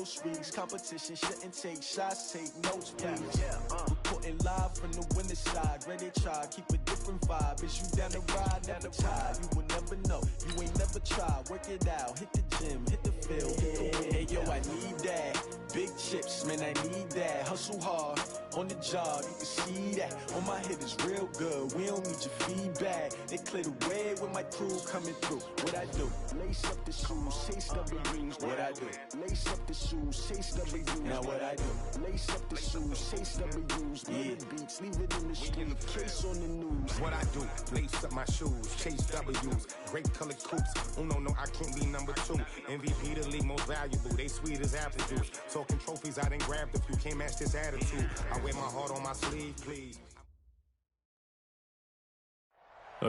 groceries. Competition shouldn't take shots, take notes, please. Reporting live from the winter side. Ready to try, keep a different vibe. Is you down the ride, never tired. You will never know, you ain't never tried. Work it out, hit the gym, hit the field. Hey, yo, I need that. Big chips, man, I need that. Hustle hard, on the job, you can see that. On my head is real good, we don't need your feedback. They clear the way with my crew coming through. What I do? Lace up the shoes, chase W's. What I do? Lace up the shoes, chase W's. Now what I do? Lace up the shoes, chase W's. Yeah, beats, leave it in the street, case on the news. What I do? Lace up my shoes, chase W's. Great colored coops. Oh no, I can't be number 2. MVP the league most valuable. They sweet as apple juice. Talking trophies, I done grabbed a few. Can't match this attitude. I wear my heart on my sleeve, please.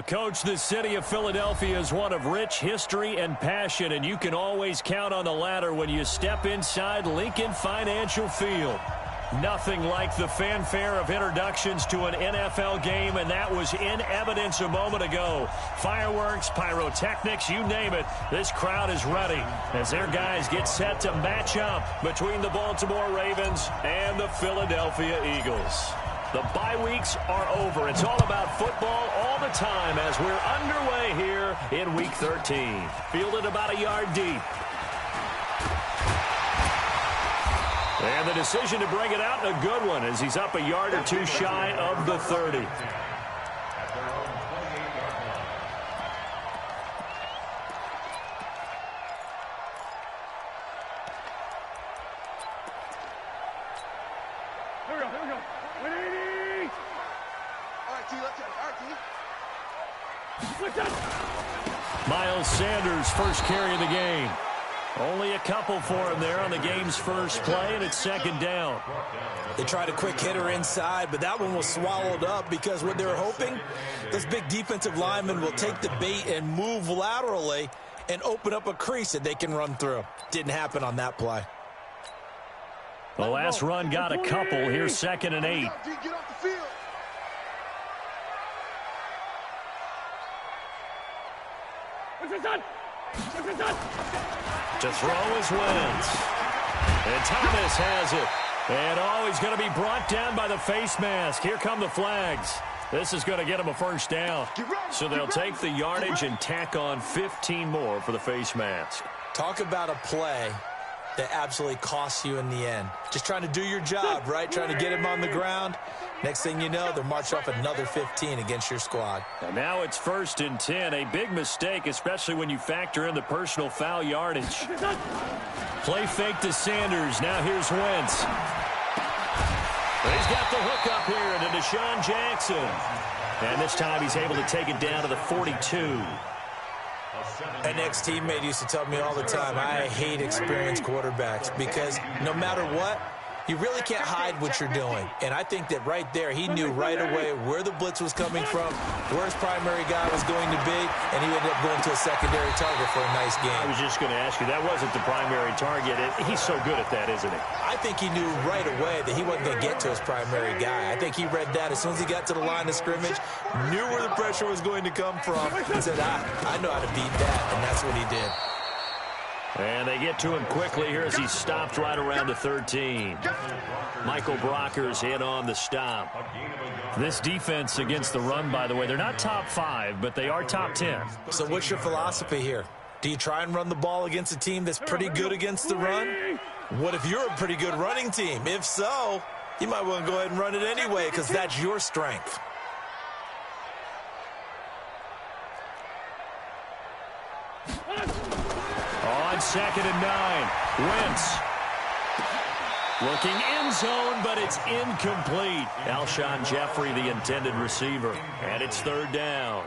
Coach, the city of Philadelphia is one of rich history and passion, and you can always count on the latter when you step inside Lincoln Financial Field. Nothing like the fanfare of introductions to an NFL game, and that was in evidence a moment ago. Fireworks, pyrotechnics, you name it, this crowd is ready as their guys get set to match up between the Baltimore Ravens and the Philadelphia Eagles. The bye weeks are over. It's all about football all the time as we're underway here in Week 13. Fielded about a yard deep. And the decision to bring it out, a good one, as he's up a yard or two shy of the 30. Miles Sanders, first carry of the game. Only a couple for him there on the game's first play, and it's second down. They tried a quick hitter inside, but that one was swallowed up because what they were hoping, this big defensive lineman will take the bait and move laterally and open up a crease that they can run through. Didn't happen on that play. The last run got a couple. Here's 2nd and 8. Get off the field. To throw is Wentz. And Thomas has it. And he's going to be brought down by the face mask. Here come the flags. This is going to get him a first down. So they'll take the yardage and tack on 15 more for the face mask. Talk about a play that absolutely costs you in the end. Just trying to do your job, right? Trying to get him on the ground. Next thing you know, they'll march off another 15 against your squad. And now it's 1st and 10. A big mistake, especially when you factor in the personal foul yardage. Play fake to Sanders. Now here's Wentz. He's got the hook up here to Deshaun Jackson. And this time he's able to take it down to the 42. An ex-teammate used to tell me all the time, I hate experienced quarterbacks because no matter what, you really can't hide what you're doing. And I think that right there, he knew right away where the blitz was coming from, where his primary guy was going to be, and he ended up going to a secondary target for a nice game. I was just going to ask you, that wasn't the primary target. He's so good at that, isn't he? I think he knew right away that he wasn't going to get to his primary guy. I think he read that as soon as he got to the line of scrimmage, knew where the pressure was going to come from, and said, I know how to beat that, and that's what he did. And they get to him quickly here as he stopped right around the 13. Michael Brockers in on the stop. This defense against the run, by the way, they're not top 5, but they are top 10. So what's your philosophy here? Do you try and run the ball against a team that's pretty good against the run? What if you're a pretty good running team? If so, you might want to go ahead and run it anyway because that's your strength. On 2nd and 9, Wentz. Looking end zone, but it's incomplete. Alshon Jeffrey, the intended receiver. And it's 3rd down.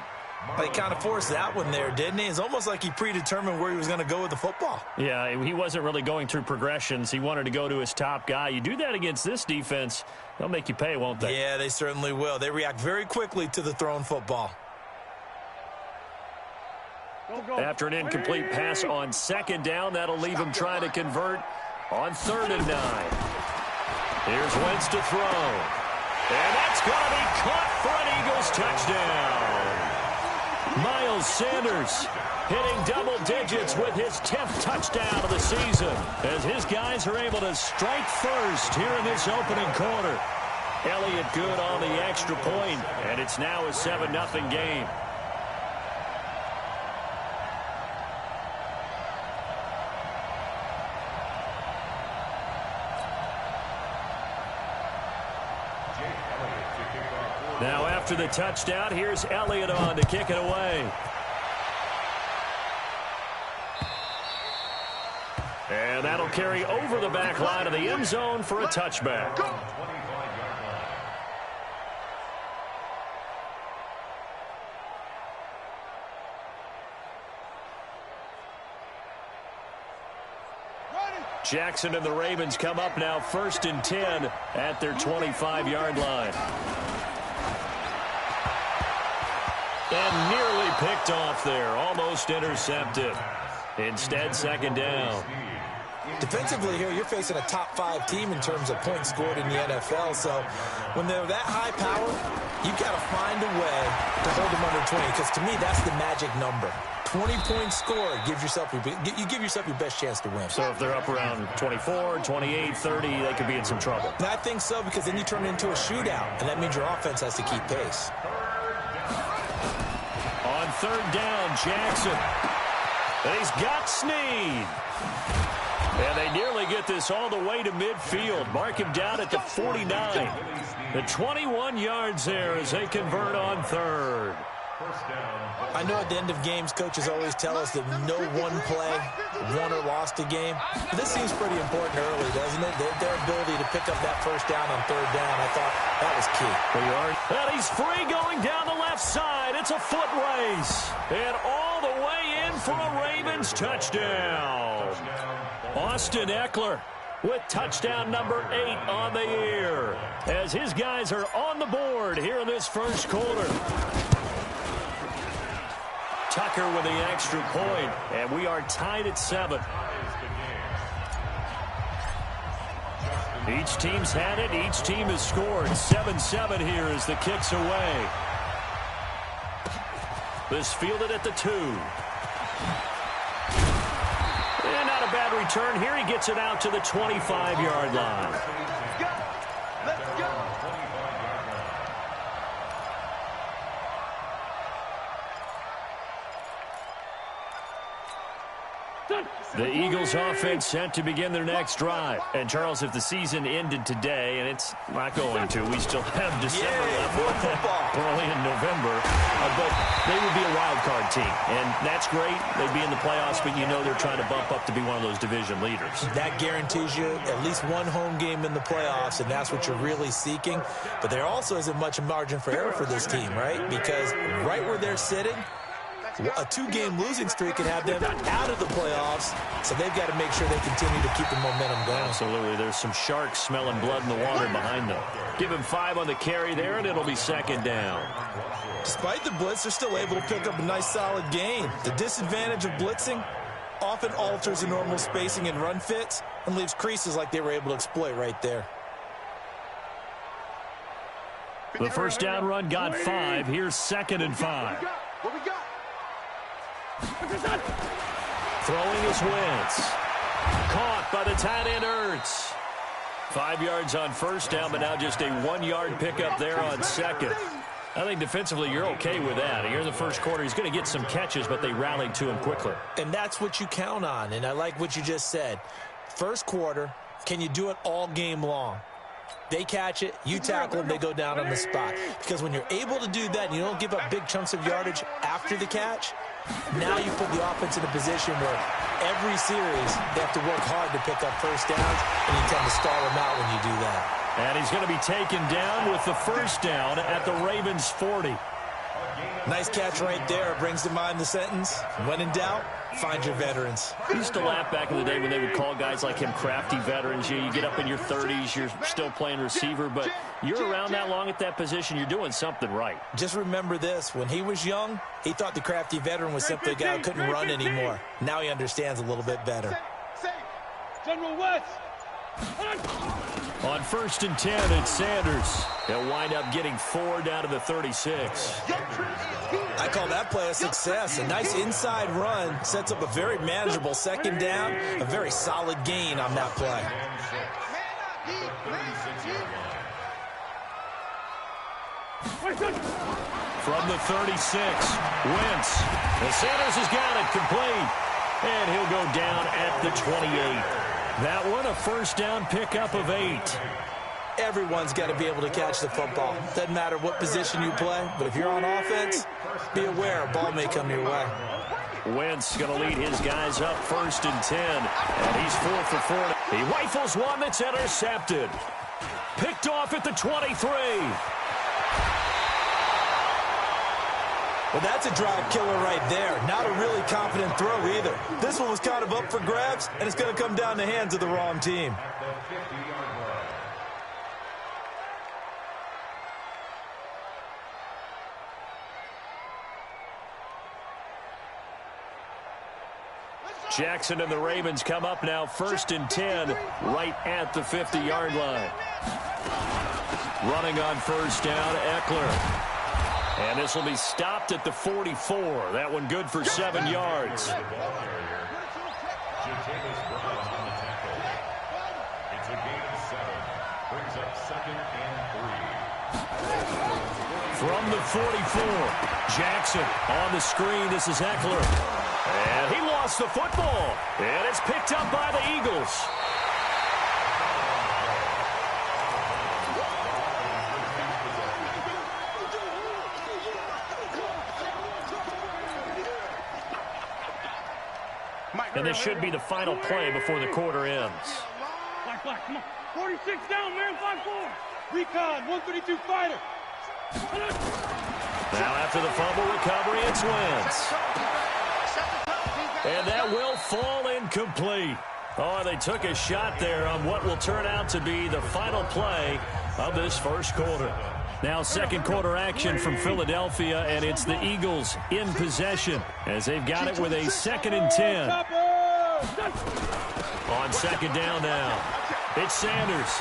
He kind of forced that one there, didn't he? It's almost like he predetermined where he was going to go with the football. Yeah, he wasn't really going through progressions. He wanted to go to his top guy. You do that against this defense, they'll make you pay, won't they? Yeah, they certainly will. They react very quickly to the thrown football. After an incomplete pass on 2nd down, that'll leave him trying to convert on 3rd and 9. Here's Wentz to throw. And that's going to be caught for an Eagles touchdown. Miles Sanders hitting double digits with his 10th touchdown of the season as his guys are able to strike first here in this opening quarter. Elliott good on the extra point, and it's now a 7-0 game. Now after the touchdown, here's Elliott on to kick it away. And that'll carry over the back line of the end zone for a touchback. Jackson and the Ravens come up now 1st and 10 at their 25-yard line. And nearly picked off there, almost intercepted. Instead, 2nd down. Defensively here, you're facing a top 5 team in terms of points scored in the NFL. So when they're that high power, you've got to find a way to hold them under 20. Because to me, that's the magic number. 20 points scored gives yourself you give yourself your best chance to win. So if they're up around 24, 28, 30, they could be in some trouble. And I think so, because then you turn it into a shootout, and that means your offense has to keep pace. On 3rd down, Jackson. And he's got Snead. And they nearly get this all the way to midfield. Mark him down at the 49. The 21 yards there as they convert on 3rd. I know at the end of games, coaches always tell us that no one play won or lost a game. But this seems pretty important early, doesn't it? Their ability to pick up that 1st down on 3rd down, I thought that was key. And he's free going down the left side. It's a foot race. And all the way in for a Ravens touchdown. Austin Eckler with touchdown number 8 on the year as his guys are on the board here in this 1st quarter. Tucker with the extra point, and we are tied at 7. Each team's had it. Each team has scored. 7-7 here as the kick's away. This fielded at the 2. And not a bad return here. He gets it out to the 25-yard line. Let's go. The Eagles offense set to begin their next drive. And, Charles, if the season ended today, and it's not going to, we still have December left, early in November, but they would be a wild card team. And that's great. They'd be in the playoffs, but you know they're trying to bump up to be one of those division leaders. That guarantees you at least one home game in the playoffs, and that's what you're really seeking. But there also isn't much margin for error for this team, right? Because right where they're sitting, a 2-game losing streak can have them out of the playoffs, so they've got to make sure they continue to keep the momentum going. Absolutely. There's some sharks smelling blood in the water behind them. Give him 5 on the carry there, and it'll be 2nd down. Despite the blitz, they're still able to pick up a nice, solid gain. The disadvantage of blitzing often alters the normal spacing and run fits and leaves creases like they were able to exploit right there. The 1st down run got 5. Here's 2nd and 5. What we got? Throwing is Wentz. Caught by the tight end Ertz. 5 yards on 1st down, but now just a 1-yard pickup there on 2nd. I think defensively you're okay with that. Here in the 1st quarter, he's going to get some catches, but they rallied to him quickly. And that's what you count on, and I like what you just said. 1st quarter, can you do it all game long? They catch it, you tackle them, they go down on the spot. Because when you're able to do that and you don't give up big chunks of yardage after the catch, now you put the offense in a position where every series they have to work hard to pick up 1st downs, and you tend to stall them out when you do that. And he's going to be taken down with the 1st down at the Ravens' 40. Nice catch right there. Brings to mind the sentence, when in doubt, find your veterans. I used to laugh back in the day when they would call guys like him crafty veterans. You get up in your 30s, you're still playing receiver, but you're around that long at that position, you're doing something right. Just remember this. When he was young, he thought the crafty veteran was simply a guy who couldn't run anymore. Now he understands a little bit better. General West. On 1st and 10, it's Sanders. He'll wind up getting 4 down to the 36. I call that play a success. A nice inside run sets up a very manageable 2nd down, a very solid gain on that play. From the 36, Wentz. And Sanders has got it complete. And he'll go down at the 28. That one, a 1st down pickup of 8. Everyone's got to be able to catch the football. Doesn't matter what position you play, but if you're on offense, be aware a ball may come your way. Wentz going to lead his guys up 1st and 10. And he's 4 for 4. He rifles one that's intercepted. Picked off at the 23. Well, that's a drive killer right there. Not a really confident throw either. This one was kind of up for grabs, and it's going to come down the hands of the wrong team. Jackson and the Ravens come up now 1st and 10 right at the 50-yard line. Running on 1st down, Eckler. And this will be stopped at the 44. That one good for 7 yards. It's a gain of 7. Brings up 2nd and 3. From the 44, Jackson on the screen. This is Eckler. And he lost the football. And it's picked up by the Eagles. And this should be the final play before the quarter ends. Black, come on. 46 down, man, 5-4. Recon, 132 fighter. Now after the fumble recovery, it's Wentz. And that will fall incomplete. Oh, they took a shot there on what will turn out to be the final play of this 1st quarter. Now 2nd quarter action from Philadelphia, and it's the Eagles in possession as they've got it with a 2nd and 10. On 2nd down now, it's Sanders.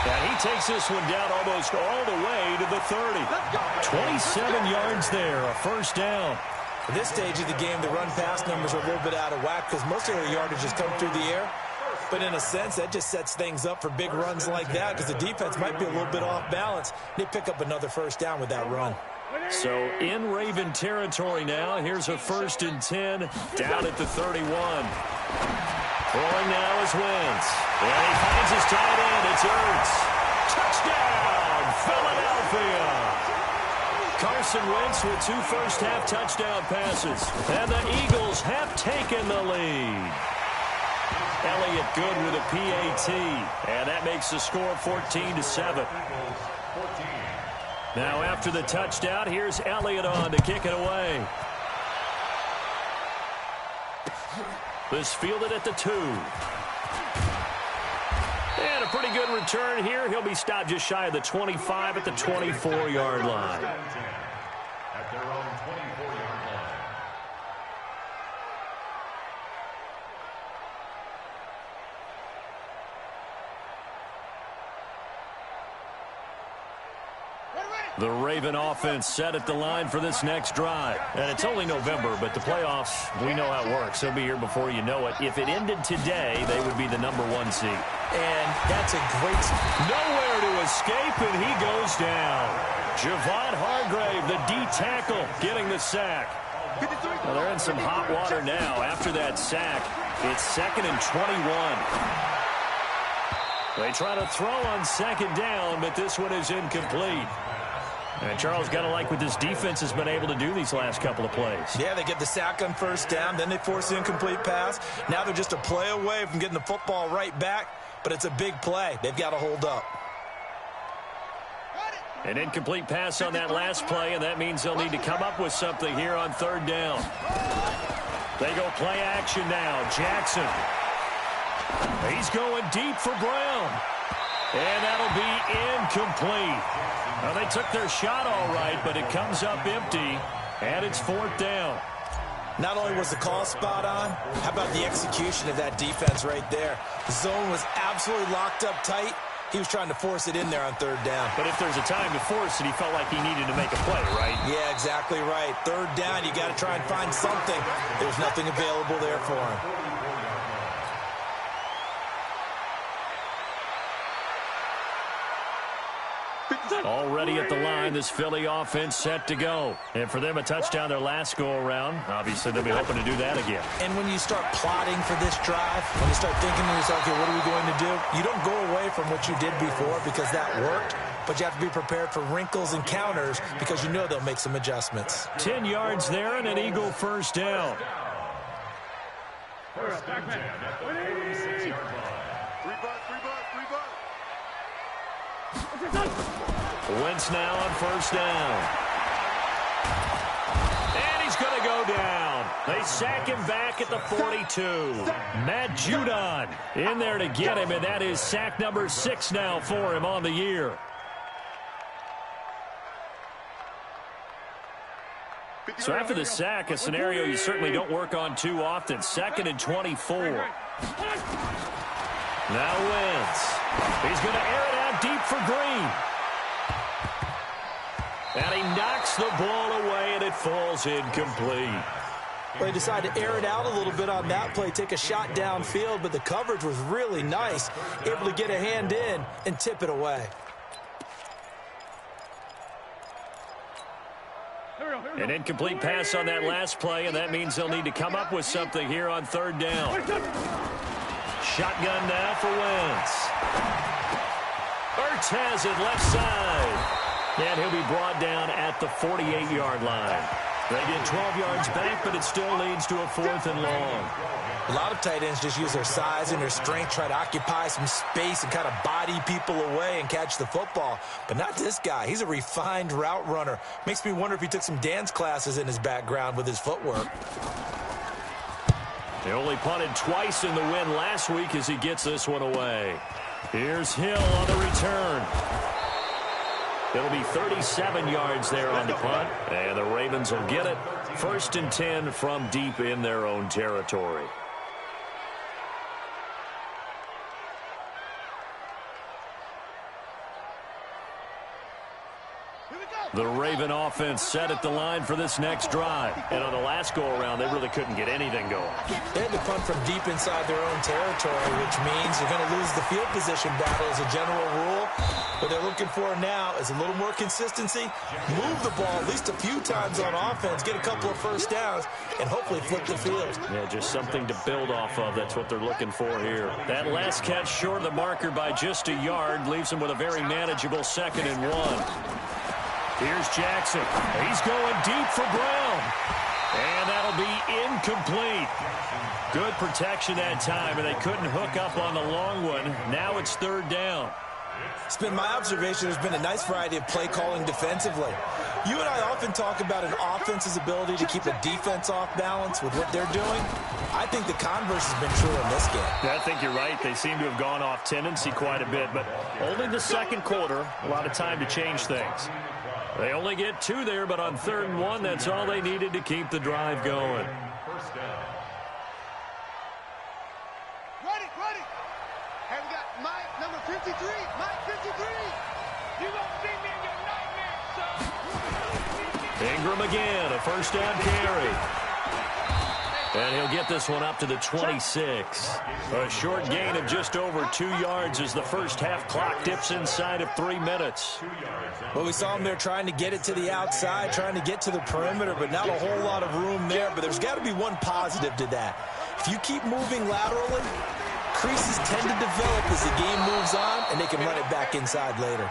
And he takes this one down almost all the way to the 30. 27 yards there, a 1st down. At this stage of the game, the run-pass numbers are a little bit out of whack because most of their yardage has come through the air. But in a sense, that just sets things up for big runs like that because the defense might be a little bit off balance. They pick up another 1st down with that run. So in Raven territory now, here's a 1st and 10 down at the 31. Throwing now is Wentz. And he finds his tight end. It's Ertz. Touchdown, Philadelphia. Carson Wentz with 2 first-half touchdown passes. And the Eagles have taken the lead. Elliott good with a PAT. And that makes the score 14-7. Now after the touchdown, here's Elliott on to kick it away. This fielded at the 2. And a pretty good return here. He'll be stopped just shy of the 25 at the 24-yard line. At their own 24-yard line. The Raven offense set at the line for this next drive. And it's only November, but the playoffs, we know how it works. They'll be here before you know it. If it ended today, they would be the #1 seed. And that's a great... Nowhere to escape, and he goes down. Javon Hargrave, the D tackle, getting the sack. Well, they're in some hot water now. After that sack, it's 2nd and 21. They try to throw on 2nd down, but this one is incomplete. And Charles, got to like what this defense has been able to do these last couple of plays. Yeah, they get the sack on 1st down, then they force the incomplete pass. Now they're just a play away from getting the football right back, but it's a big play. They've got to hold up. An incomplete pass on that last play, and that means they'll need to come up with something here on 3rd down. They go play action now. Jackson. He's going deep for Brown. And that'll be incomplete. Well, they took their shot all right, but it comes up empty, and it's 4th down. Not only was the call spot on, how about the execution of that defense right there? The zone was absolutely locked up tight. He was trying to force it in there on third down. But if there's a time to force it, he felt like he needed to make a play, right? Yeah, exactly right. Third down, you got to try and find something. There's nothing available there for him. Already at the line, this Philly offense set to go. And for them, a touchdown their last go-around. Obviously, they'll be hoping to do that again. And when you start plotting for this drive, when you start thinking to yourself, okay, what are we going to do? You don't go away from what you did before because that worked, but you have to be prepared for wrinkles and counters because you know they'll make some adjustments. 10 yards there and an Eagle first down. First and 10 at the 46-yard line. Wentz now on first down. And he's going to go down. They sack him back at the 42. Matt Judon in there to get him, and that is sack number 6 now for him on the year. So after the sack, a scenario you certainly don't work on too often. 2nd and 24. Now Wentz. He's going to air it out deep for Green. And he knocks the ball away, and it falls incomplete. They decided to air it out a little bit on that play, take a shot downfield, but the coverage was really nice, able to get a hand in and tip it away. An incomplete pass on that last play, and that means they'll need to come up with something here on third down. Shotgun now for Wentz. Ertz has it left side. And he'll be brought down at the 48-yard line. They get 12 yards back, but it still leads to a 4th and long. A lot of tight ends just use their size and their strength, try to occupy some space and kind of body people away and catch the football. But not this guy. He's a refined route runner. Makes me wonder if he took some dance classes in his background with his footwork. They only punted twice in the win last week as he gets this one away. Here's Hill on the return. It'll be 37 yards there on the punt, and the Ravens will get it. 1st and 10 from deep in their own territory. The Raven offense set at the line for this next drive. And on the last go-around, they really couldn't get anything going. They had to punt from deep inside their own territory, which means you're going to lose the field position battle as a general rule. What they're looking for now is a little more consistency, move the ball at least a few times on offense, get a couple of first downs, and hopefully flip the field. Yeah, just something to build off of. That's what they're looking for here. That last catch short of the marker by just a yard leaves them with a very manageable 2nd and 1. Here's Jackson. He's going deep for Brown. And that'll be incomplete. Good protection that time, and they couldn't hook up on the long one. Now it's 3rd down. It's been my observation there's been a nice variety of play calling defensively. You and I often talk about an offense's ability to keep a defense off balance with what they're doing. I think the converse has been true in this game. Yeah, I think you're right. They seem to have gone off tendency quite a bit, but only the 2nd quarter, a lot of time to change things. They only get 2 there, but on 3rd and 1, that's all they needed to keep the drive going. First down. Ready. Have we got Mike, number 53? Mike, 53. You gonna see me in your nightmares, son. Ingram again, a 1st down carry. And he'll get this one up to the 26. A short gain of just over 2 yards as the first half clock dips inside of 3 minutes. Well, we saw him there trying to get it to the outside, trying to get to the perimeter, but not a whole lot of room there. But there's got to be one positive to that. If you keep moving laterally, creases tend to develop as the game moves on, and they can run it back inside later.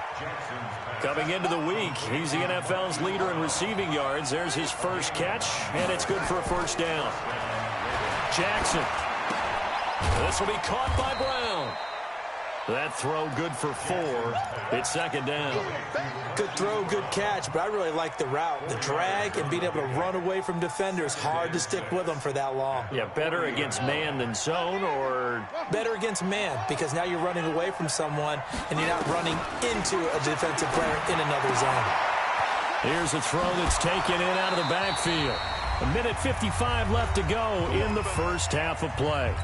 Coming into the week, he's the NFL's leader in receiving yards. There's his first catch, and it's good for a 1st down. Jackson. This will be caught by Brown. That throw good for 4. It's 2nd down. Good throw, good catch, but I really like the route. The drag and being able to run away from defenders, hard to stick with them for that long. Yeah, better against man than zone, or? Better against man, because now you're running away from someone and you're not running into a defensive player in another zone. Here's a throw that's taken in out of the backfield. A minute 55 left to go in the first half of play.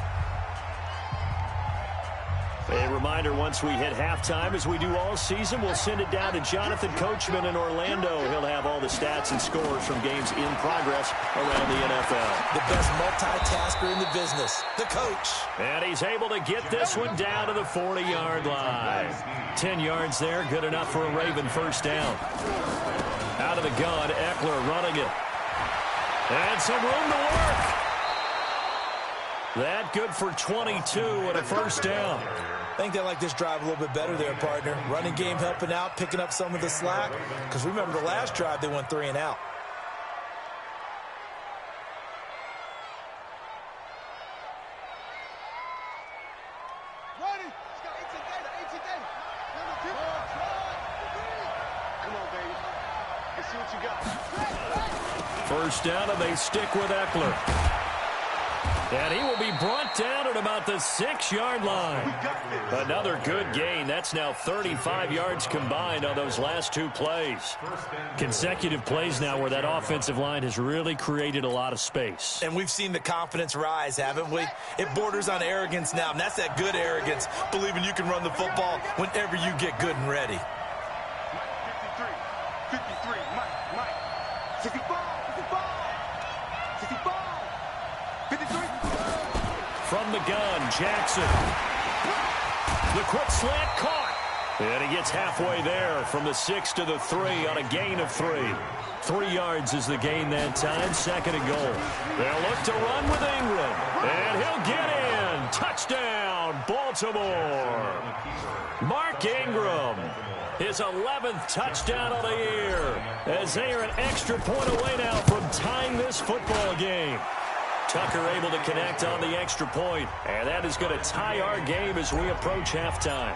A reminder, once we hit halftime, as we do all season, we'll send it down to Jonathan Coachman in Orlando. He'll have all the stats and scores from games in progress around the NFL. The best multitasker in the business, the coach. And he's able to get this one down to the 40-yard line. 10 yards there, good enough for a Raven first down. Out of the gun, Eckler running it. And some room to work. That good for 22 and a first down. I think they like this drive a little bit better there, partner. Running game helping out, picking up some of the slack. Because remember the last drive, they went 3 and out. Ready. Number 2. Come on, baby. Let's see what you got. First down, and they stick with Eckler. And he will be brought down at about the 6-yard line. Another good gain. That's now 35 yards combined on those last 2 plays. Consecutive plays now where that offensive line has really created a lot of space. And we've seen the confidence rise, haven't we? It borders on arrogance now, and that's that good arrogance, believing you can run the football whenever you get good and ready. 53, Mike. 65. 53. From the gun, Jackson. The quick slant caught. And he gets halfway there from the 6 to the 3 on a gain of 3. 3 yards is the gain that time, 2nd and goal. They'll look to run with Ingram. And he'll get in. Touchdown, Baltimore. Mark Ingram. His 11th touchdown of the year. As they are an extra point away now from tying this football game. Tucker able to connect on the extra point, and that is going to tie our game as we approach halftime.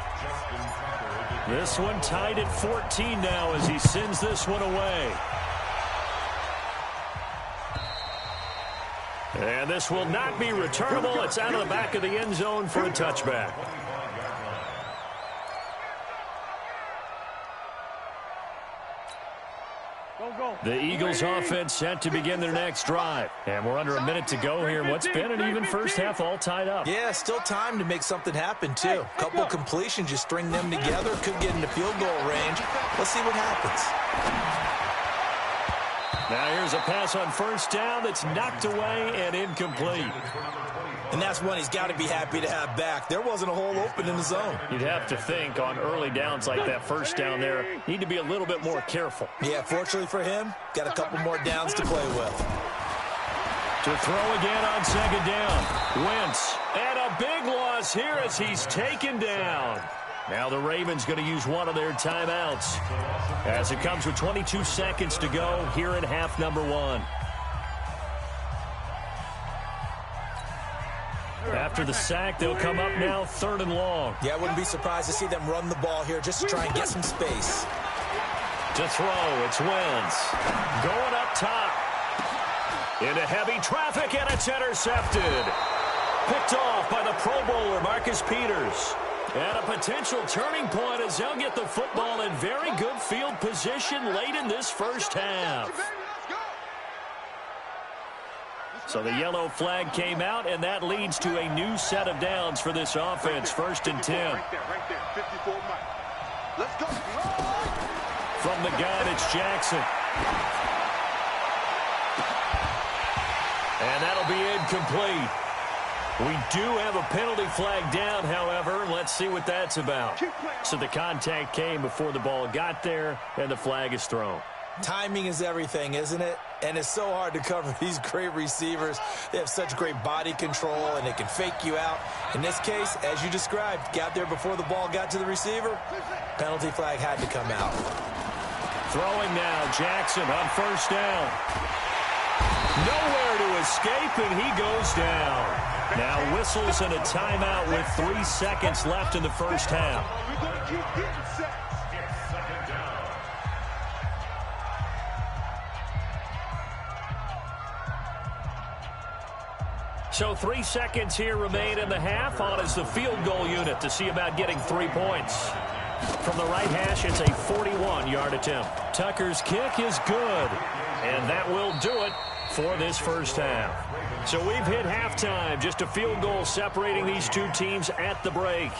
This one tied at 14 now as he sends this one away. And this will not be returnable. It's out of the back of the end zone for a touchback. The Eagles offense set to begin their next drive. And we're under a minute to go here. What's been an even first half, all tied up. Yeah, still time to make something happen, too. A couple of completions, you string them together, could get into field goal range. Let's see what happens. Now here's a pass on first down that's knocked away and incomplete. And that's one he's got to be happy to have back. There wasn't a hole open in the zone. You'd have to think on early downs like that first down there, need to be a little bit more careful. Yeah, fortunately for him, got a couple more downs to play with. To throw again on 2nd down. Wentz. And a big loss here as he's taken down. Now the Ravens going to use one of their timeouts as it comes with 22 seconds to go here in half number 1. After the sack, they'll come up now 3rd and long. Yeah, I wouldn't be surprised to see them run the ball here just to try and get some space. To throw, it's Wentz. Going up top. Into heavy traffic, and it's intercepted. Picked off by the Pro Bowler, Marcus Peters. And a potential turning point as they'll get the football in very good field position late in this first half. So the yellow flag came out, and that leads to a new set of downs for this offense. 1st and 10. Right there. 54 Mike. Let's go. From the gun, it's Jackson. And that'll be incomplete. We do have a penalty flag down, however. Let's see what that's about. So the contact came before the ball got there, and the flag is thrown. Timing is everything, isn't it? And it's so hard to cover these great receivers. They have such great body control, and they can fake you out. In this case, as you described, got there before the ball got to the receiver. Penalty flag had to come out. Throwing now, Jackson on first down. Nowhere to escape, and he goes down. Now whistles and a timeout with 3 seconds left in the first half. We're going to keep getting set. So 3 seconds here remain in the half. On is the field goal unit to see about getting 3 points. From the right hash, it's a 41-yard attempt. Tucker's kick is good, and that will do it for this first half. So we've hit halftime. Just a field goal separating these two teams at the break.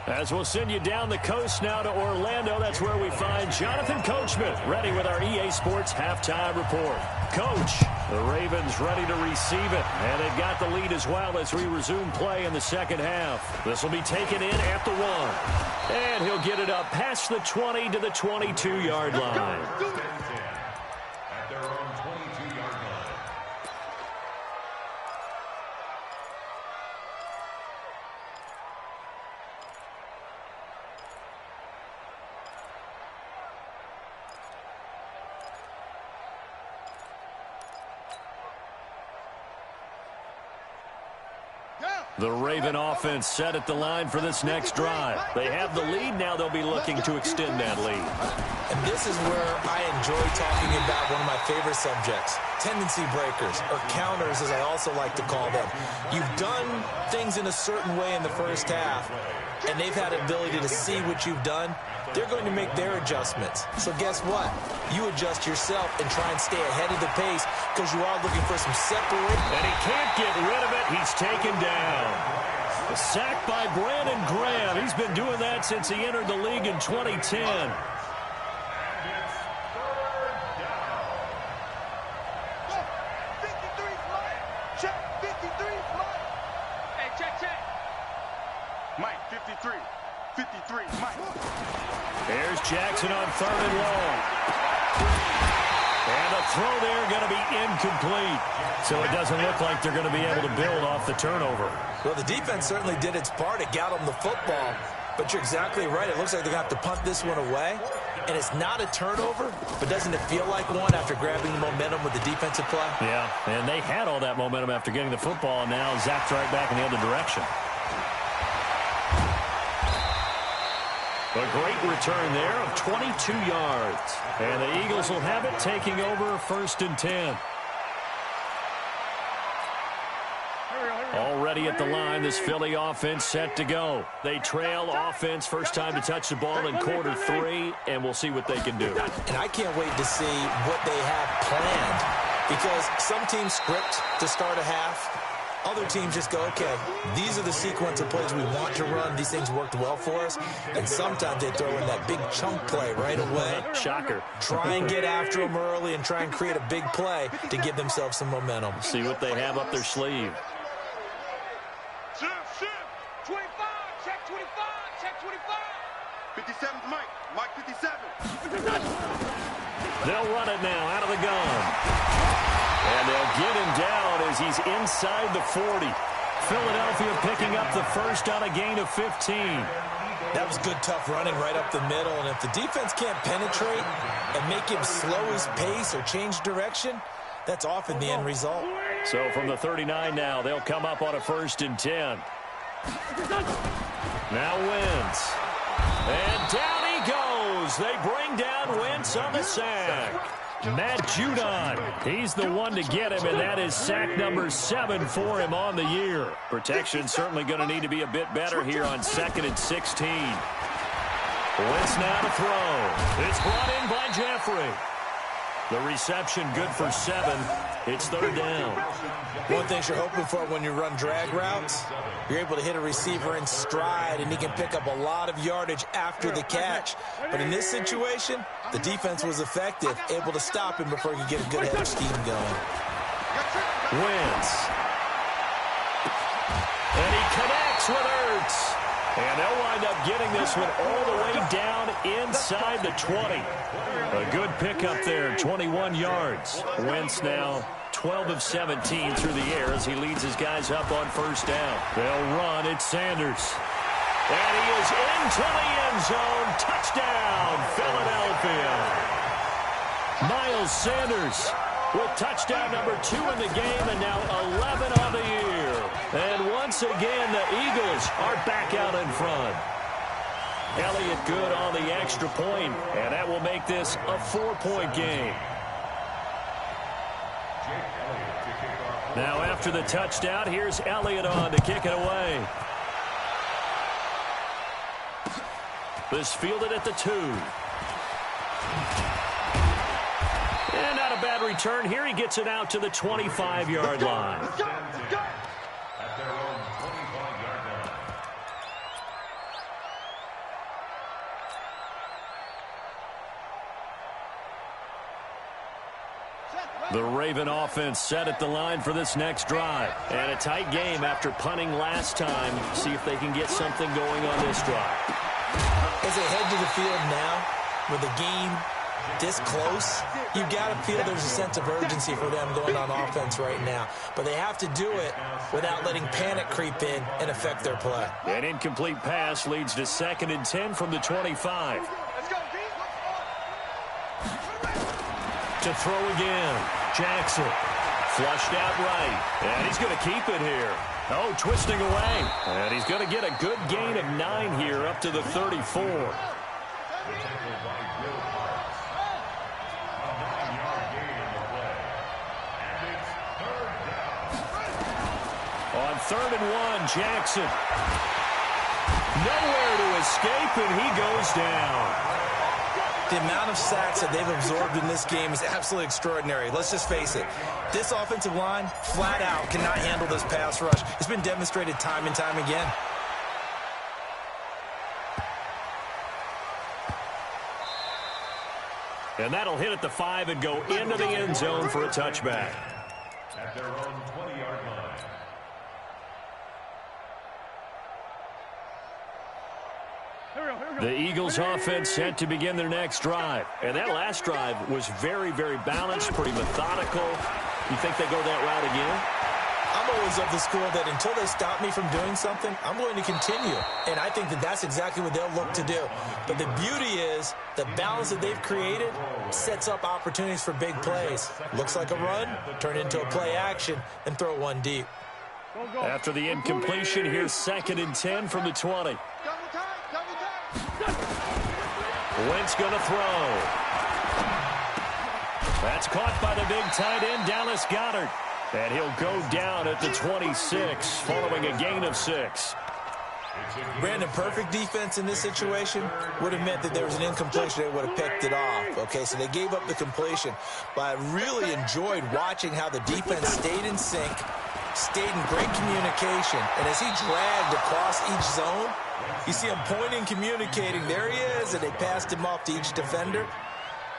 As we'll send you down the coast now to Orlando, that's where we find Jonathan Coachman ready with our EA Sports halftime report. Coach, the Ravens ready to receive it, and they've got the lead as well as we resume play in the second half. This will be taken in at the 1, and he'll get it up past the 20 to the 22-yard line. At their own 22-yard line. The Raven offense set at the line for this next drive. They have the lead. Now they'll be looking to extend that lead. And this is where I enjoy talking about one of my favorite subjects, tendency breakers, or counters as I also like to call them. You've done things in a certain way in the first half, and they've had the ability to see what you've done. They're going to make their adjustments. So guess what? You adjust yourself and try and stay ahead of the pace because you are looking for some separation. And he can't get rid of it. He's taken down. A sack by Brandon Graham. He's been doing that since he entered the league in 2010. Mike, 53, Mike. There's Jackson on 3rd and long. And the throw there going to be incomplete. So it doesn't look like they're going to be able to build off the turnover. Well, the defense certainly did its part. It got them the football. But you're exactly right. It looks like they're going to have to punt this one away. And it's not a turnover, but doesn't it feel like one after grabbing the momentum with the defensive play? Yeah, and they had all that momentum after getting the football, and now zapped right back in the other direction. A great return there of 22 yards. And the Eagles will have it, taking over 1st and 10. Already at the line, this Philly offense set to go. They trail offense, first time to touch the ball in quarter 3, and we'll see what they can do. And I can't wait to see what they have planned, because some teams script to start a half. Other teams just go, okay, these are the sequence of plays we want to run. These things worked well for us. And sometimes they throw in that big chunk play right away. Shocker. Try and get after them early and try and create a big play to give themselves some momentum. See what they have up their sleeve. Shift. 25, check 25, check 25. 57, Mike 57. They'll run it now out of the gun. And they'll get him down as he's inside the 40. Philadelphia picking up the first on a gain of 15. That was good, tough running right up the middle. And if the defense can't penetrate and make him slow his pace or change direction, that's often the end result. So from the 39 now, they'll come up on a 1st and 10. Now Wentz. And down he goes. They bring down Wentz on the sack. Matt Judon, he's the one to get him, and that is sack number 7 for him on the year. Protection certainly going to need to be a bit better here on 2nd and 16. Wentz now to throw. It's brought in by Jeffrey. The reception good for 7. It's 3rd down. One thing you're hoping for when you run drag routes, you're able to hit a receiver in stride, and he can pick up a lot of yardage after the catch. But in this situation, the defense was effective, able to stop him before he could get a good head of steam going. Wentz. And he connects with Ertz. And they'll wind up getting this one all the way down inside the 20. A good pickup there, 21 yards. Wentz now 12 of 17 through the air as he leads his guys up on 1st down. They'll run. It's Sanders. And he is into the end zone. Touchdown, Philadelphia. Miles Sanders with touchdown number 2 in the game, and now 11 on the year. And once again, the Eagles are back out in front. Elliott good on the extra point, and that will make this a 4-point game. Now after the touchdown, here's Elliott on to kick it away. This fielded at the 2. And not a bad return here. He gets it out to the 25-yard line. At their own 25-yard line. The Raven offense set at the line for this next drive. And a tight game after punting last time. See if they can get something going on this drive. As they head to the field now, with the game this close, you've got to feel there's a sense of urgency for them going on offense right now. But they have to do it without letting panic creep in and affect their play. An incomplete pass leads to 2nd and 10 from the 25. Let's go, D. To throw again. Jackson. Flushed out right. And he's going to keep it here. Oh, twisting away. And he's going to get a good gain of 9 here up to the 34. On 3rd and 1, Jackson. Nowhere to escape, and he goes down. The amount of sacks that they've absorbed in this game is absolutely extraordinary. Let's just face it. This offensive line, flat out, cannot handle this pass rush. It's been demonstrated time and time again. And that'll hit at the 5 and go into the end zone for a touchback. At their own 20-yard line. The Eagles offense set to begin their next drive. And that last drive was very, very balanced, pretty methodical. You think they go that route again? I'm always of the school that until they stop me from doing something, I'm going to continue. And I think that that's exactly what they'll look to do. But the beauty is the balance that they've created sets up opportunities for big plays. Looks like a run, turn into a play action, and throw one deep. After the incompletion, here's 2nd and 10 from the 20. Wentz going to throw. That's caught by the big tight end, Dallas Goedert. And he'll go down at the 26, following a gain of 6. Brandon, perfect defense in this situation would have meant that there was an incompletion. They would have picked it off. Okay, so they gave up the completion. But I really enjoyed watching how the defense stayed in sync, stayed in great communication. And as he dragged across each zone, you see him pointing, communicating. There he is, and they passed him off to each defender.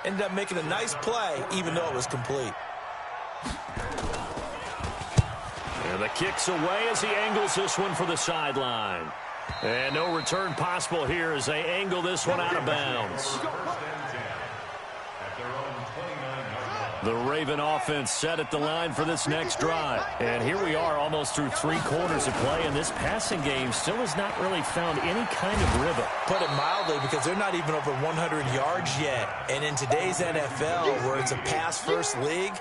Ended up making a nice play, even though it was complete. And the kick's away as he angles this one for the sideline. And no return possible here as they angle this one out of bounds. The Raven offense set at the line for this next drive. And here we are almost through 3 quarters of play, and this passing game still has not really found any kind of rhythm. Put it mildly, because they're not even over 100 yards yet. And in today's NFL, where it's a pass-first league,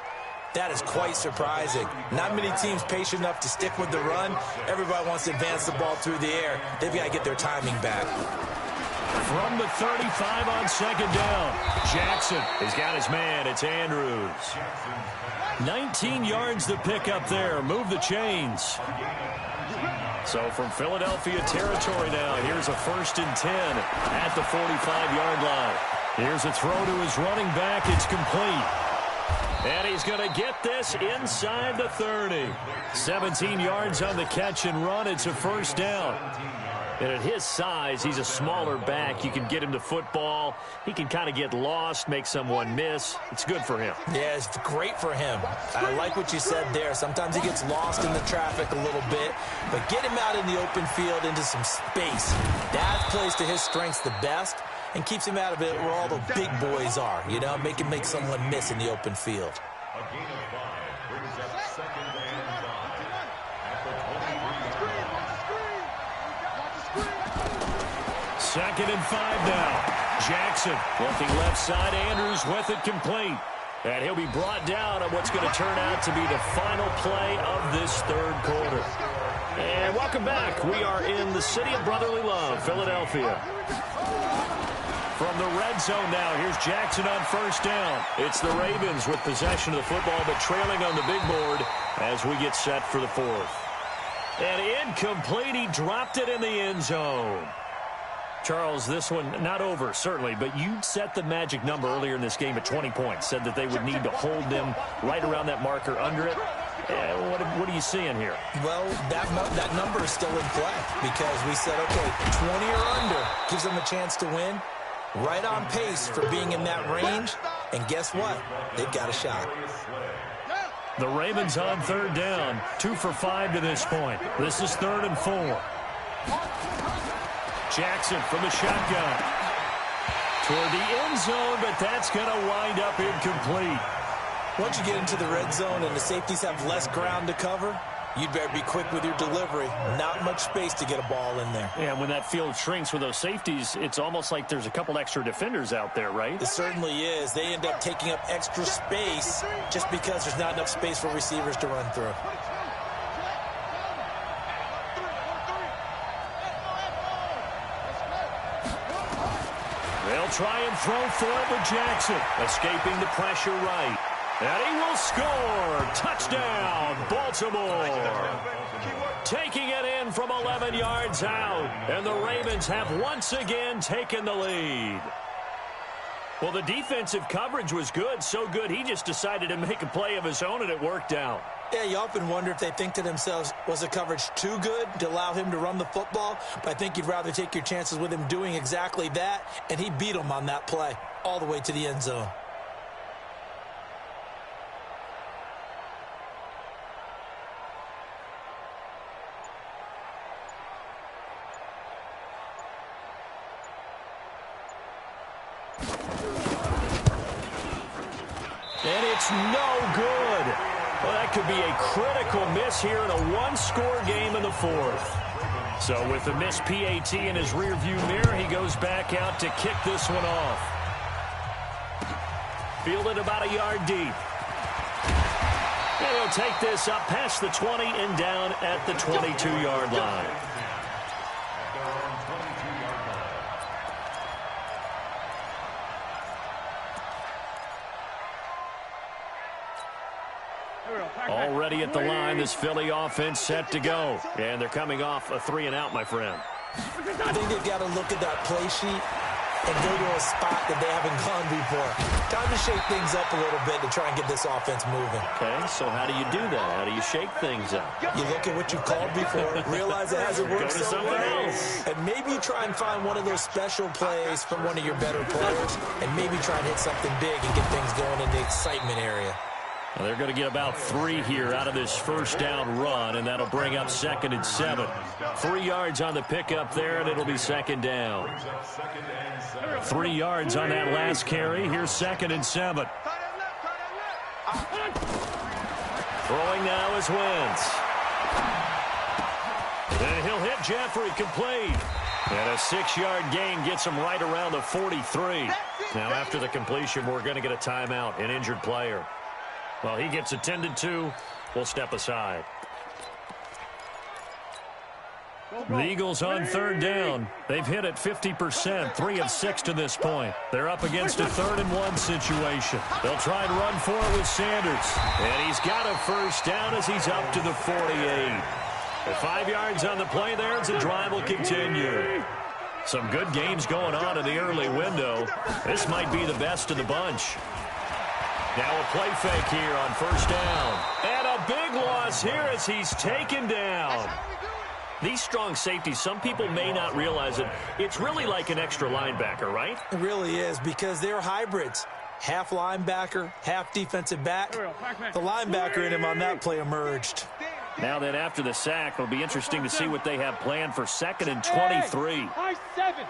that is quite surprising. Not many teams patient enough to stick with the run. Everybody wants to advance the ball through the air. They've got to get their timing back. From the 35 on 2nd down, Jackson has got his man. It's Andrews. 19 yards to pick up there. Move the chains. So from Philadelphia territory now, here's a 1st and 10 at the 45-yard line. Here's a throw to his running back. It's complete. And he's going to get this inside the 30. 17 yards on the catch and run. It's a 1st down. And at his size, he's a smaller back. You can get him to football. He can kind of get lost, make someone miss. It's good for him. Yeah, it's great for him. I like what you said there. Sometimes he gets lost in the traffic a little bit, but get him out in the open field into some space. That plays to his strengths the best and keeps him out of it where all the big boys are, you know, make him make someone miss in the open field. A gain of 5 brings up 2nd and 5 at the 23. 2nd and 5 now. Jackson looking left side. Andrews with it complete. And he'll be brought down on what's going to turn out to be the final play of this 3rd quarter. And welcome back. We are in the city of brotherly love, Philadelphia. From the red zone now, here's Jackson on 1st down. It's the Ravens with possession of the football, but trailing on the big board as we get set for the 4th. And incomplete. He dropped it in the end zone. Charles, this one not over, certainly, but you set the magic number earlier in this game at 20 points, said that they would need to hold them right around that marker under it. What are you seeing here? Well, that number is still in play because we said, okay, 20 or under gives them a chance to win. Right on pace for being in that range. And guess what? They've got a shot. The Ravens on third down, 2 for 5 to this point. This is 3rd and 4. Jackson from the shotgun. Toward the end zone, but that's going to wind up incomplete. Once you get into the red zone and the safeties have less ground to cover, you'd better be quick with your delivery. Not much space to get a ball in there. Yeah, when that field shrinks with those safeties, it's almost like there's a couple extra defenders out there, right? It certainly is. They end up taking up extra space just because there's not enough space for receivers to run through. They'll try and throw for it with Jackson. Escaping the pressure right. And he will score. Touchdown, Baltimore. Taking it in from 11 yards out. And the Ravens have once again taken the lead. Well, the defensive coverage was good. So good, he just decided to make a play of his own, and it worked out. Yeah, you often wonder if they think to themselves, was the coverage too good to allow him to run the football? But I think you'd rather take your chances with him doing exactly that, and he beat him on that play all the way to the end zone. And it's no good. Well, that could be a critical miss here in a one-score game in the 4th. So with the missed PAT in his rearview mirror, he goes back out to kick this one off. Fielded about a yard deep. And he'll take this up past the 20 and down at the 22-yard line. Already at the line, this Philly offense set to go. And they're coming off a 3-and-out, my friend. I think they've got to look at that play sheet and go to a spot that they haven't gone before. Time to shake things up a little bit to try and get this offense moving. Okay, so how do you do that? How do you shake things up? You look at what you've called before, realize it hasn't worked so well, else. and maybe try and find one of those special plays from one of your better players, and maybe try and hit something big and get things going in the excitement area. Well, they're going to get about 3 here out of this first down run, and that'll bring up 2nd and 7. 3 yards on the pickup there, and it'll be 2nd down. 3 yards on that last carry. Here's 2nd and 7. Throwing now is Wentz. And he'll hit Jeffrey, complete. And a 6-yard gain gets him right around the 43. Now after the completion, we're going to get a timeout, an injured player. Well, he gets attended to. We'll step aside. The Eagles on 3rd down. They've hit it 50%, 3 of 6 to this point. They're up against a 3rd and 1 situation. They'll try and run for it with Sanders. And he's got a first down as he's up to the 48. With 5 yards on the play there, the drive will continue. Some good games going on in the early window. This might be the best of the bunch. Now a play fake here on 1st down. And a big loss here as he's taken down. These strong safeties, some people may not realize it. It's really like an extra linebacker, right? It really is, because they're hybrids. Half linebacker, half defensive back. The linebacker in him on that play emerged. Now then, after the sack, it'll be interesting to see what they have planned for 2nd and 23. 7.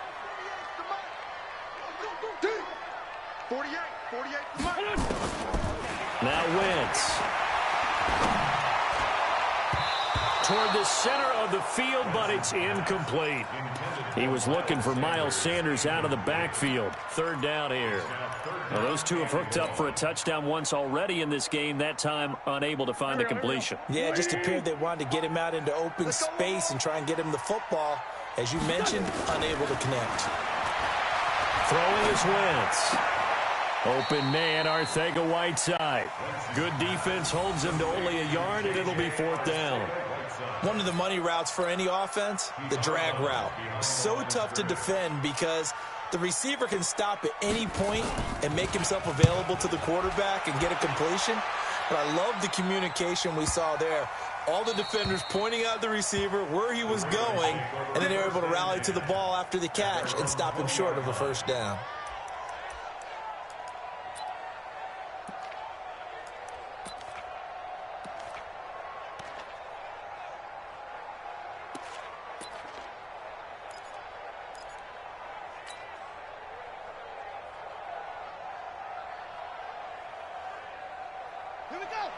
48. Now Wentz. Toward the center of the field, but it's incomplete. He was looking for Miles Sanders out of the backfield. 3rd down here. Well, those two have hooked up for a touchdown once already in this game, that time unable to find a completion. Yeah, it just appeared they wanted to get him out into open space and try and get him the football. As you mentioned, unable to connect. Throwing is Wentz. Open man, Arthega Whiteside. Good defense holds him to only a yard, and it'll be 4th down. One of the money routes for any offense, the drag route. So tough to defend because the receiver can stop at any point and make himself available to the quarterback and get a completion. But I love the communication we saw there. All the defenders pointing out the receiver, where he was going, and then they were able to rally to the ball after the catch and stop him short of a first down.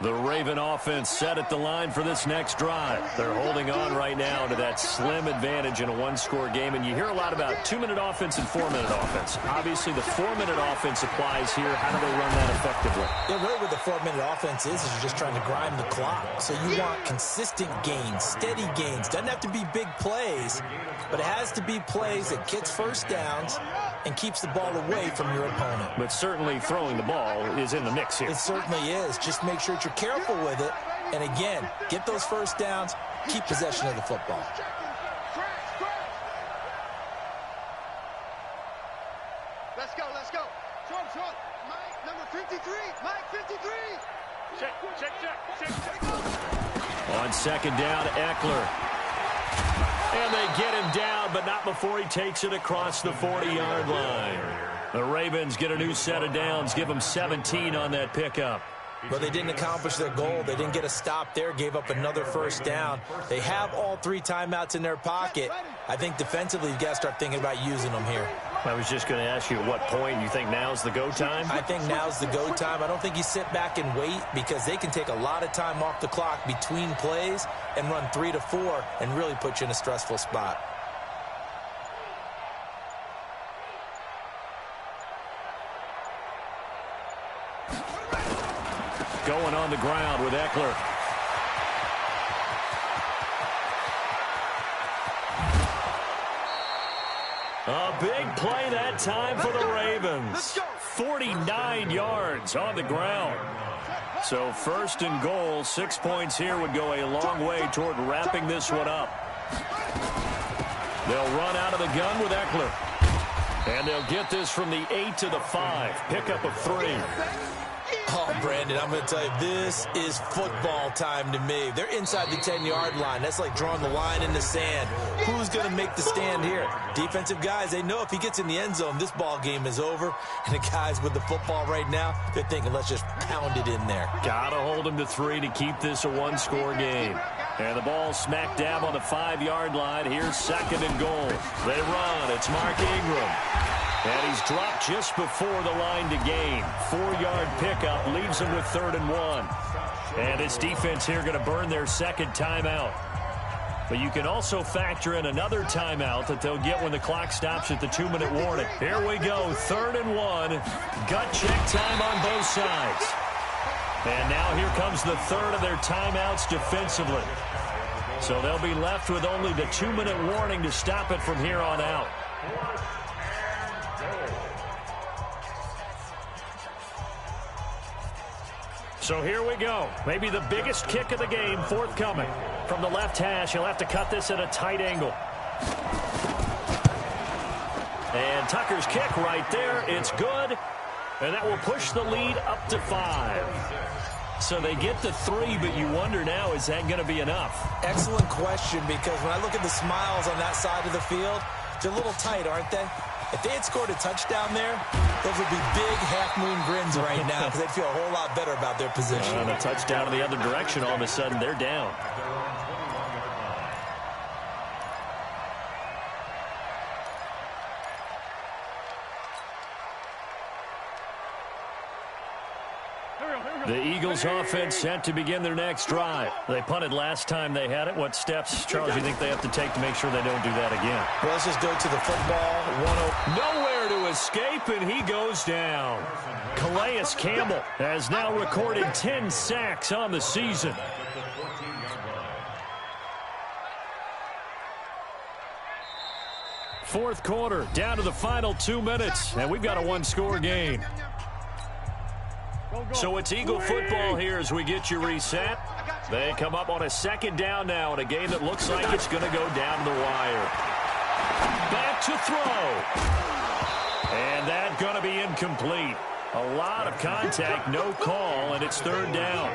The Raven offense set at the line for this next drive. They're holding on right now to that slim advantage in a one-score game. And you hear a lot about 2-minute offense and 4-minute offense. Obviously, the 4-minute offense applies here. How do they run that effectively? Yeah, really what the 4-minute offense is you're just trying to grind the clock. So you want consistent gains, steady gains. Doesn't have to be big plays, but it has to be plays that gets first downs and keeps the ball away from your opponent. But certainly throwing the ball is in the mix here. It certainly is. Just make sure that you're careful with it. And again, get those first downs, keep possession of the football. Let's go, let's go. Short. Mike, number 53. Mike, 53. Check. On second down, Eckler. And they get him down, but not before he takes it across the 40-yard line. The Ravens get a new set of downs, give them 17 on that pickup. But they didn't accomplish their goal. They didn't get a stop there, gave up another first down. They have all 3 timeouts in their pocket. I think defensively you've got to start thinking about using them here. I was just going to ask you at what point you think now's the go time? I think now's the go time. I don't think you sit back and wait because they can take a lot of time off the clock between plays and run 3 to 4 and really put you in a stressful spot. Going on the ground with Eckler. A big play that time for the Ravens. 49 yards on the ground. So first and goal, 6 points here would go a long way toward wrapping this one up. They'll run out of the gun with Eckler. And they'll get this from the 8 to the 5. Pickup of 3. Oh, Brandon, I'm going to tell you, this is football time to me. They're inside the 10-yard line. That's like drawing the line in the sand. Who's going to make the stand here? Defensive guys, they know if he gets in the end zone, this ball game is over. And the guys with the football right now, they're thinking, let's just pound it in there. Got to hold him to 3 to keep this a one-score game. And the ball smack dab on the 5-yard line. Here's second and goal. They run. It's Mark Ingram. And he's dropped just before the line to gain. 4-yard pickup leaves him with 3rd and 1. And this defense here going to burn their second timeout. But you can also factor in another timeout that they'll get when the clock stops at the 2-minute warning. Here we go, 3rd and 1. Gut check time on both sides. And now here comes the third of their timeouts defensively. So they'll be left with only the 2-minute warning to stop it from here on out. So here we go. Maybe the biggest kick of the game forthcoming. From the left hash, he'll have to cut this at a tight angle. And Tucker's kick right there. It's good. And that will push the lead up to 5. So they get to 3, but you wonder now, is that going to be enough? Excellent question, because when I look at the smiles on that side of the field, they're a little tight, aren't they? If they had scored a touchdown there, those would be big half-moon grins right now because they'd feel a whole lot better about their position. On a touchdown in the other direction, all of a sudden they're down. The Eagles offense set to begin their next drive. They punted last time they had it. What steps, Charles, you think they have to take to make sure they don't do that again? Well, let's just go to the football. Nowhere to escape, and he goes down. Calais Campbell has now recorded 10 sacks on the season. Fourth quarter, down to the final 2 minutes, and we've got a one-score game. So it's Eagle football here as we get you reset. They come up on a second down now in a game that looks like it's going to go down the wire. Back to throw. And that's going to be incomplete. A lot of contact, no call, and it's third down.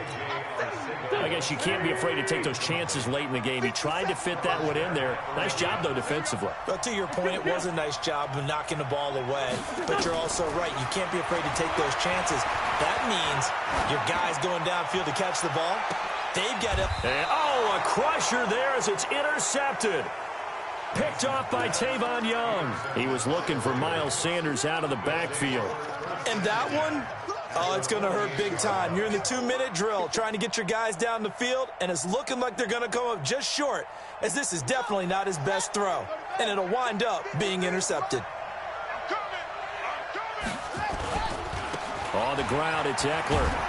I guess you can't be afraid to take those chances late in the game. He tried to fit that one in there. Nice job, though, defensively. Well, to your point, it was a nice job of knocking the ball away. But you're also right. You can't be afraid to take those chances. That means your guys going downfield to catch the ball, they've got to... Oh, a crusher there as it's intercepted. Picked off by Tavon Young. He was looking for Miles Sanders out of the backfield. And that one, oh, it's going to hurt big time. You're in the 2-minute drill trying to get your guys down the field, and it's looking like they're going to come up just short, as this is definitely not his best throw. And it'll wind up being intercepted. On the ground, it's Eckler.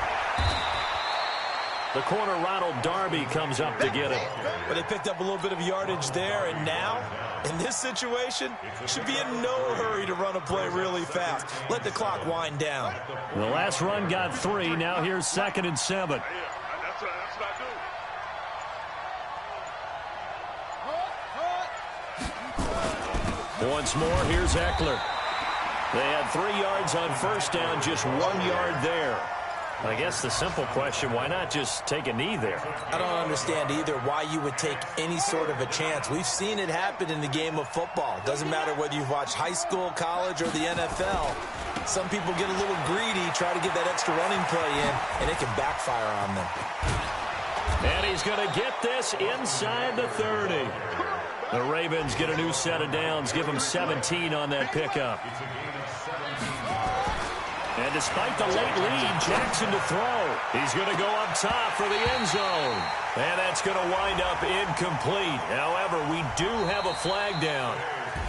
The corner, Ronald Darby, comes up to get it. But they picked up a little bit of yardage there, and now, in this situation, should be in no hurry to run a play really fast. Let the clock wind down. The last run got 3. Now here's 2nd and 7. That's what I do. Once more, here's Eckler. They had 3 yards on first down, just 1 yard there. I guess the simple question, why not just take a knee there? I don't understand either why you would take any sort of a chance. We've seen it happen in the game of football. Doesn't matter whether you've watched high school, college, or the NFL. Some people get a little greedy, try to get that extra running play in, and it can backfire on them. And he's going to get this inside the 30. The Ravens get a new set of downs, give them 17 on that pickup. And despite the late lead, Jackson to throw. He's going to go up top for the end zone. And that's going to wind up incomplete. However, we do have a flag down.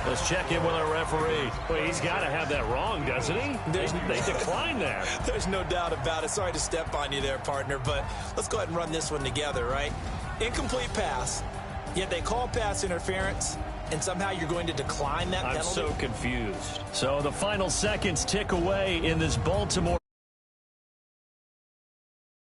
Let's check in with our referee. Well, he's got to have that wrong, doesn't he? They declined that. There's no doubt about it. Sorry to step on you there, partner, but let's go ahead and run this one together, right? Incomplete pass, yet they call pass interference, and somehow you're going to decline that penalty? I'm so confused. So the final seconds tick away in this Baltimore